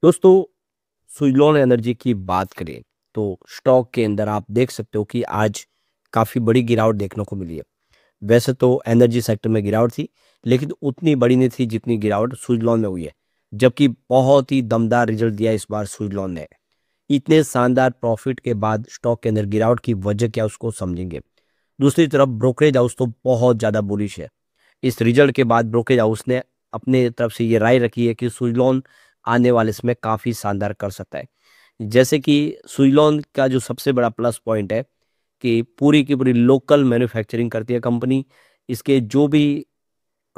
दोस्तों, सुज़लॉन एनर्जी की बात करें तो स्टॉक के अंदर आप देख सकते हो कि आज काफ़ी बड़ी गिरावट देखने को मिली है। वैसे तो एनर्जी सेक्टर में गिरावट थी, लेकिन उतनी बड़ी नहीं थी जितनी गिरावट सुज़लॉन में हुई है। जबकि बहुत ही दमदार रिजल्ट दिया इस बार सुज़लॉन ने। इतने शानदार प्रॉफिट के बाद स्टॉक के अंदर गिरावट की वजह क्या उसको समझेंगे। दूसरी तरफ ब्रोकरेज हाउस तो बहुत ज़्यादा बुलिश है। इस रिजल्ट के बाद ब्रोकरेज हाउस ने अपने तरफ से ये राय रखी है कि सुज़लॉन आने वाले समय काफ़ी शानदार कर सकता है। जैसे कि सुज़लॉन का जो सबसे बड़ा प्लस पॉइंट है कि पूरी की पूरी लोकल मैन्युफैक्चरिंग करती है कंपनी। इसके जो भी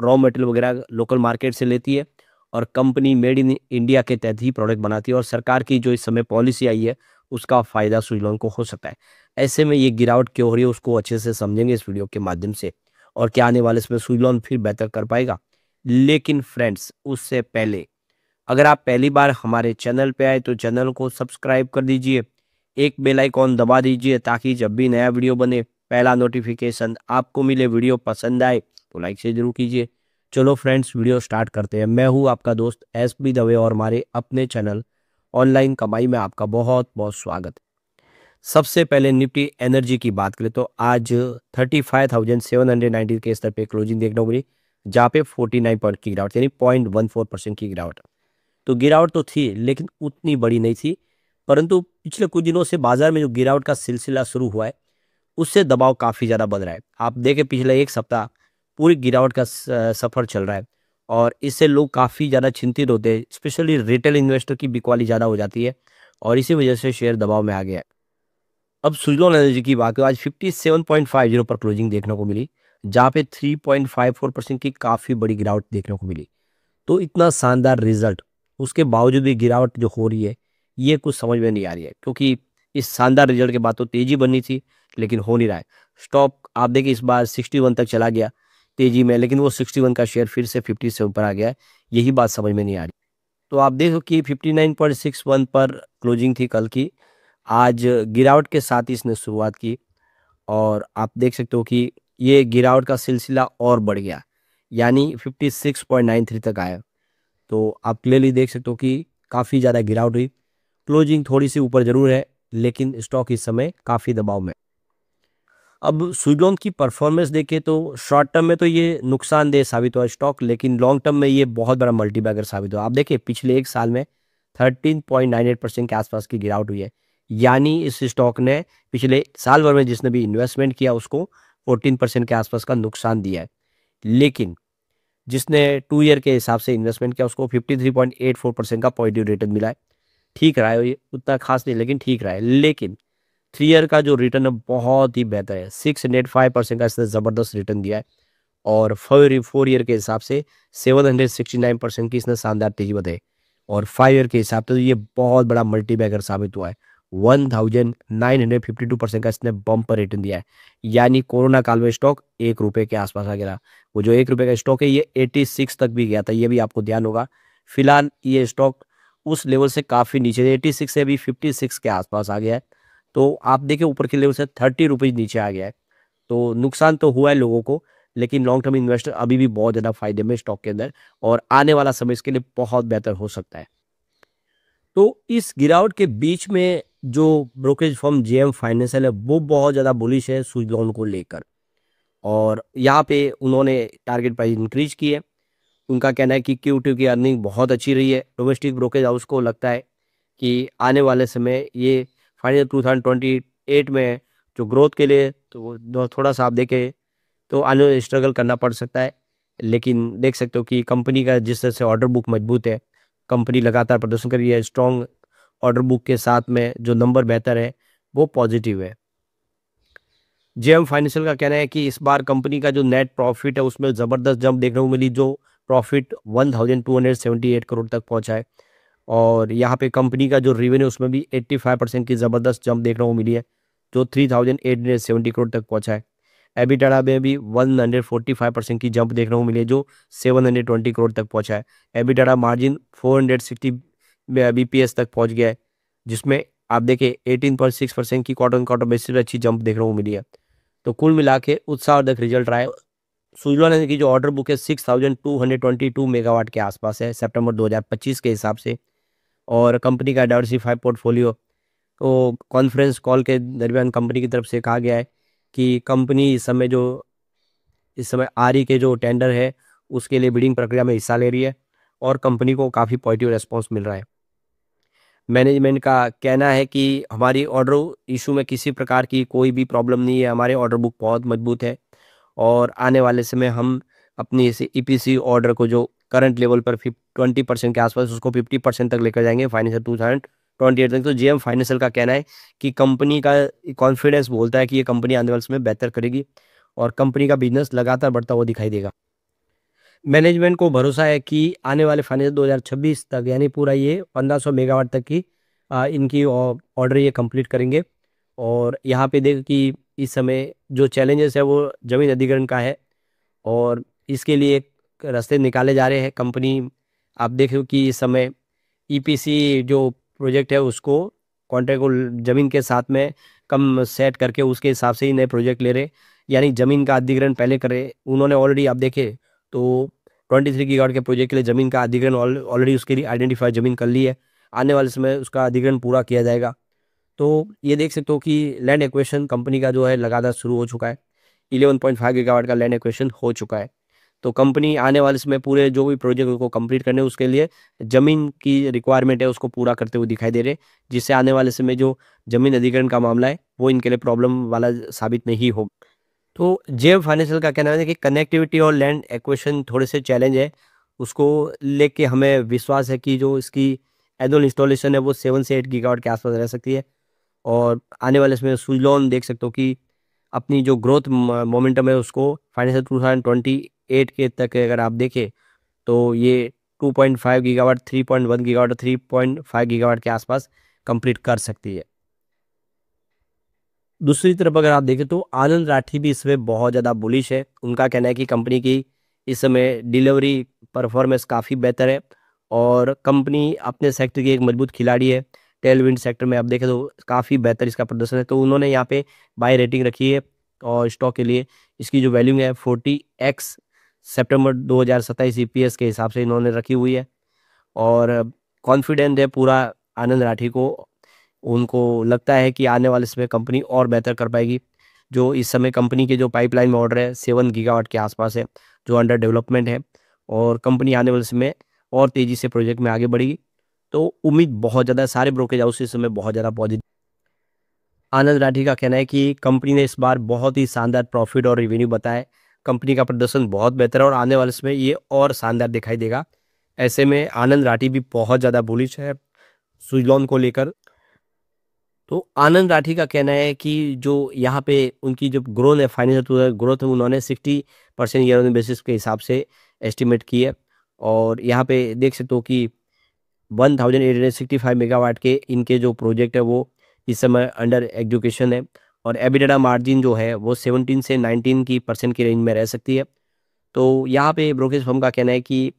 रॉ मटेरियल वगैरह लोकल मार्केट से लेती है और कंपनी मेड इन इंडिया के तहत ही प्रोडक्ट बनाती है और सरकार की जो इस समय पॉलिसी आई है उसका फ़ायदा सुज़लॉन को हो सकता है। ऐसे में ये गिरावट क्यों हो रही है उसको अच्छे से समझेंगे इस वीडियो के माध्यम से और क्या आने वाले समय सुज़लॉन फिर बेहतर कर पाएगा। लेकिन फ्रेंड्स, उससे पहले अगर आप पहली बार हमारे चैनल पे आए तो चैनल को सब्सक्राइब कर दीजिए, एक बेल आइकॉन दबा दीजिए ताकि जब भी नया वीडियो बने पहला नोटिफिकेशन आपको मिले। वीडियो पसंद आए तो लाइक से जरूर कीजिए। चलो फ्रेंड्स, वीडियो स्टार्ट करते हैं। मैं हूँ आपका दोस्त एसपी दवे और हमारे अपने चैनल ऑनलाइन कमाई में आपका बहुत बहुत स्वागत है। सबसे पहले निफ्टी एनर्जी की बात करें तो आज 35,790 के स्तर पे क्लोजिंग देखने को मिली, जहाँ पे 49 पॉइंट की गिरावट यानी 0.14% की गिरावट। तो गिरावट तो थी लेकिन उतनी बड़ी नहीं थी। परंतु पिछले कुछ दिनों से बाजार में जो गिरावट का सिलसिला शुरू हुआ है उससे दबाव काफ़ी ज़्यादा बढ़ रहा है। आप देखें पिछले एक सप्ताह पूरी गिरावट का सफ़र चल रहा है और इससे लोग काफ़ी ज़्यादा चिंतित होते हैं। स्पेशली रिटेल इन्वेस्टर की बिकवाली ज़्यादा हो जाती है और इसी वजह से शेयर दबाव में आ गया है। अब सुज़लॉन एनर्जी की बात करें, आज 57.50 पर क्लोजिंग देखने को मिली, जहाँ पे 3.54% की काफ़ी बड़ी गिरावट देखने को मिली। तो इतना शानदार रिजल्ट, उसके बावजूद भी गिरावट जो हो रही है, ये कुछ समझ में नहीं आ रही है क्योंकि इस शानदार रिजल्ट के बाद तो तेज़ी बननी थी, लेकिन हो नहीं रहा है। स्टॉक आप देखिए इस बार 61 तक चला गया तेज़ी में, लेकिन वो 61 का शेयर फिर से 57 पर आ गया है। यही बात समझ में नहीं आ रही। तो आप देखो कि 59.61 पर क्लोजिंग थी कल की। आज गिरावट के साथ ही इसने शुरुआत की और आप देख सकते हो कि ये गिरावट का सिलसिला और बढ़ गया, यानी 56.93 तक आया। तो आप क्लियरली देख सकते हो कि काफ़ी ज़्यादा गिरावट हुई। क्लोजिंग थोड़ी सी ऊपर ज़रूर है, लेकिन स्टॉक इस समय काफ़ी दबाव में। अब सुज़लॉन की परफॉर्मेंस देखें तो शॉर्ट टर्म में तो ये नुकसानदेह साबित हुआ स्टॉक, लेकिन लॉन्ग टर्म में ये बहुत बड़ा मल्टीबैगर साबित हुआ। आप देखिए पिछले एक साल में 13.98% के आसपास की गिरावट हुई है। यानी इस स्टॉक ने पिछले साल भर में जिसने भी इन्वेस्टमेंट किया उसको 14% के आसपास का नुकसान दिया है। लेकिन जिसने 2 ईयर के हिसाब से इन्वेस्टमेंट किया उसको 53.84% का पॉजिटिव रिटर्न मिला है। ठीक रहा है, ये उतना खास नहीं लेकिन ठीक रहा है। लेकिन 3 ईयर का जो रिटर्न है बहुत ही बेहतर है, 605% का इसने ज़बरदस्त रिटर्न दिया है। और 4 ईयर के हिसाब से 769% की इसने शानदार तेजी बताई। और 5 ईयर के हिसाब से तो ये बहुत बड़ा मल्टीबैगर साबित हुआ है। 1952% का इसने बम्पर रिटर्न दिया है। यानी कोरोना काल में स्टॉक ₹1 के आसपास आ गया। वो जो ₹1 का स्टॉक है ये 86 तक भी गया था, ये भी आपको ध्यान होगा। फिलहाल ये स्टॉक उस लेवल से काफ़ी नीचे है, 86 से अभी 56 के आसपास आ गया है। तो आप देखिए ऊपर के लेवल से ₹30 नीचे आ गया है। तो नुकसान तो हुआ है लोगों को, लेकिन लॉन्ग टर्म इन्वेस्टर अभी भी बहुत ज़्यादा फायदे में स्टॉक के अंदर और आने वाला समय इसके लिए बहुत बेहतर हो सकता है। तो इस गिरावट के बीच में जो ब्रोकरेज फर्म जेएम फाइनेंशियल है वो बहुत ज़्यादा बुलिश है सुज़लॉन को लेकर और यहाँ पे उन्होंने टारगेट प्राइस इंक्रीज की है। उनका कहना है कि Q2 की अर्निंग बहुत अच्छी रही है। डोमेस्टिक ब्रोकरेज हाउस को लगता है कि आने वाले समय ये फाइनल 2028 में जो ग्रोथ के लिए तो थोड़ा सा आप देखें तो आने स्ट्रगल करना पड़ सकता है। लेकिन देख सकते हो कि कंपनी का जिस तरह से ऑर्डर बुक मजबूत है, कंपनी लगातार प्रदर्शन कर रही है। स्ट्रॉन्ग ऑर्डर बुक के साथ में जो नंबर बेहतर है वो पॉजिटिव है। जेएम फाइनेंशियल का कहना है कि इस बार कंपनी का जो नेट प्रॉफिट है उसमें ज़बरदस्त जंप देखने को मिली, जो प्रॉफिट 1278 करोड़ तक पहुंचा है। और यहाँ पे कंपनी का जो रेवेन्यू उसमें भी 85% की ज़बरदस्त जंप देखने को मिली है, जो 3870 करोड़ तक पहुंचा है। एबिटाडा में भी 145% की जंप देखने को मिली है, जो 720 करोड़ तक पहुंचा है। एबिटाडा मार्जिन 460 बीपीएस तक पहुंच गया है, जिसमें आप देखिए 18.6% की क्वार्टर ऑन क्वार्टर बेसिस पे अच्छी जंप देखने को मिली है। तो कुल मिला के उत्साहवर्धक रिजल्ट रहा है। सुज़लॉन एनर्जी की जो ऑर्डर बुक है 6222 मेगावाट के आसपास है सितंबर 2025 के हिसाब से। और कंपनी का डाइवर्सिफाई पोर्टफोलियो। तो कॉन्फ्रेंस कॉल के दरमियान कंपनी की तरफ से कहा गया है कि कंपनी इस समय आरई के जो टेंडर है उसके लिए बिडिंग प्रक्रिया में हिस्सा ले रही है और कंपनी को काफ़ी पॉजिटिव रेस्पॉन्स मिल रहा है। मैनेजमेंट का कहना है कि हमारी ऑर्डर इशू में किसी प्रकार की कोई भी प्रॉब्लम नहीं है, हमारे ऑर्डर बुक बहुत मजबूत है और आने वाले समय हम अपनी इस ईपीसी ऑर्डर को जो करंट लेवल पर 20% के आसपास उसको 50% तक लेकर जाएंगे फाइनेंशियल 2028 तक। तो जेएम फाइनेंशियल का कहना है कि कंपनी का कॉन्फिडेंस बोलता है कि ये कंपनी आने वाले समय बेहतर करेगी और कंपनी का बिजनेस लगातार बढ़ता हुआ दिखाई देगा। मैनेजमेंट को भरोसा है कि आने वाले फाइनेंशियल 2026 तक यानी पूरा ये 1500 मेगावाट तक की इनकी ऑर्डर ये कंप्लीट करेंगे। और यहाँ पे देख कि इस समय जो चैलेंजेस है वो जमीन अधिग्रहण का है और इसके लिए रास्ते निकाले जा रहे हैं। कंपनी आप देख लो कि इस समय ईपीसी जो प्रोजेक्ट है उसको कॉन्ट्रैक्ट को ज़मीन के साथ में कम सेट करके उसके हिसाब से ही नए प्रोजेक्ट ले रहे, यानी ज़मीन का अधिग्रहण पहले करे। उन्होंने ऑलरेडी आप देखे तो 23 गीगावाट के प्रोजेक्ट के लिए ज़मीन का अधिग्रहण ऑलरेडी उसके लिए आइडेंटिफाई ज़मीन कर ली है। आने वाले समय उसका अधिग्रहण पूरा किया जाएगा। तो ये देख सकते हो कि लैंड एक्विजिशन कंपनी का जो है लगातार शुरू हो चुका है। 11.5 गीगावाट का लैंड एक्विजिशन हो चुका है। तो कंपनी आने वाले समय पूरे जो भी प्रोजेक्ट को कंप्लीट करने उसके लिए ज़मीन की रिक्वायरमेंट है उसको पूरा करते हुए दिखाई दे रहे, जिससे आने वाले समय जो ज़मीन अधिग्रहण का मामला है वो इनके लिए प्रॉब्लम वाला साबित नहीं होगा। तो जेएम फाइनेंशियल का कहना है कि कनेक्टिविटी और लैंड एक्विजिशन थोड़े से चैलेंज है, उसको लेके हमें विश्वास है कि जो इसकी एनुअल इंस्टॉलेशन है वो 7 से 8 गीगावाट के आसपास रह सकती है। और आने वाले समय सुजलॉन देख सकते हो कि अपनी जो ग्रोथ मोमेंटम है उसको फाइनेंशियल 2028 के तक अगर आप देखें तो ये 2.5 गीगावाट, 3.1 गीगावाट और 3.5 गीगावाट के आसपास कंप्लीट कर सकती है। दूसरी तरफ अगर आप देखें तो आनंद राठी भी इसमें बहुत ज़्यादा बुलिश है। उनका कहना है कि कंपनी की इस समय डिलीवरी परफॉर्मेंस काफ़ी बेहतर है और कंपनी अपने सेक्टर की एक मजबूत खिलाड़ी है। टेलविंड सेक्टर में आप देखें तो काफ़ी बेहतर इसका प्रदर्शन है। तो उन्होंने यहाँ पे बाय रेटिंग रखी है और स्टॉक के लिए इसकी जो वैल्यू है 40x सितंबर 2027 ईपीएस के हिसाब से इन्होंने रखी हुई है और कॉन्फिडेंट है पूरा आनंद राठी को। उनको लगता है कि आने वाले समय कंपनी और बेहतर कर पाएगी। जो इस समय कंपनी के जो पाइपलाइन में ऑर्डर है 7 गीगावाट के आसपास है जो अंडर डेवलपमेंट है और कंपनी आने वाले समय और तेज़ी से प्रोजेक्ट में आगे बढ़ेगी। तो उम्मीद बहुत ज़्यादा सारे ब्रोकरेज हाउस इस समय बहुत ज़्यादा पॉजिटिव। आनंद राठी का कहना है कि कंपनी ने इस बार बहुत ही शानदार प्रॉफिट और रेवेन्यू बताया। कंपनी का प्रदर्शन बहुत बेहतर है और आने वाले समय ये और शानदार दिखाई देगा। ऐसे में आनंद राठी भी बहुत ज़्यादा बुलिश है सुजलॉन को लेकर। तो आनंद राठी का कहना है कि जो यहाँ पे उनकी जो ग्रोथ है फाइनेंशियल ग्रोथ है उन्होंने 60% ईयर ऑन बेसिस के हिसाब से एस्टिमेट की है। और यहाँ पे देख सकते हो कि 1865 मेगावाट के इनके जो प्रोजेक्ट है वो इस समय अंडर एग्जीक्यूशन है और एबिटेडा मार्जिन जो है वो 17 से 19 की परसेंट की रेंज में रह सकती है। तो यहाँ पे ब्रोकरेज फर्म का कहना है कि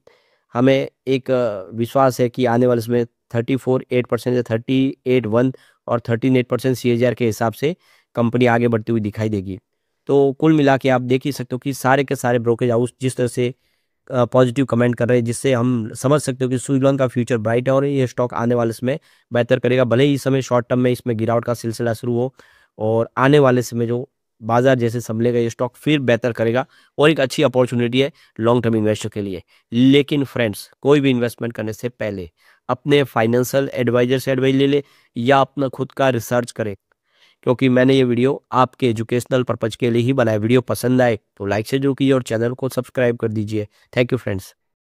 हमें एक विश्वास है कि आने वाले समय 34.8% से 38.1 और 13.8% सीएजीआर के हिसाब से कंपनी आगे बढ़ती हुई दिखाई देगी। तो कुल मिला के आप देख ही सकते हो कि सारे के सारे ब्रोकरेज हाउस जिस तरह से पॉजिटिव कमेंट कर रहे हैं, जिससे हम समझ सकते हो कि सुजलॉन का फ्यूचर ब्राइट है और ये स्टॉक आने वाले समय बेहतर करेगा। भले ही इस समय शॉर्ट टर्म में इसमें गिरावट का सिलसिला शुरू हो और आने वाले समय जो बाजार जैसे संभलेगा ये स्टॉक फिर बेहतर करेगा और एक अच्छी अपॉर्चुनिटी है लॉन्ग टर्म इन्वेस्टर के लिए। लेकिन फ्रेंड्स, कोई भी इन्वेस्टमेंट करने से पहले अपने फाइनेंशियल एडवाइजर से एडवाइस ले ले या अपना खुद का रिसर्च करें, क्योंकि मैंने ये वीडियो आपके एजुकेशनल पर्पज के लिए ही बनाया। वीडियो पसंद आए तो लाइक से जरूर कीजिए और चैनल को सब्सक्राइब कर दीजिए। Thank you friends.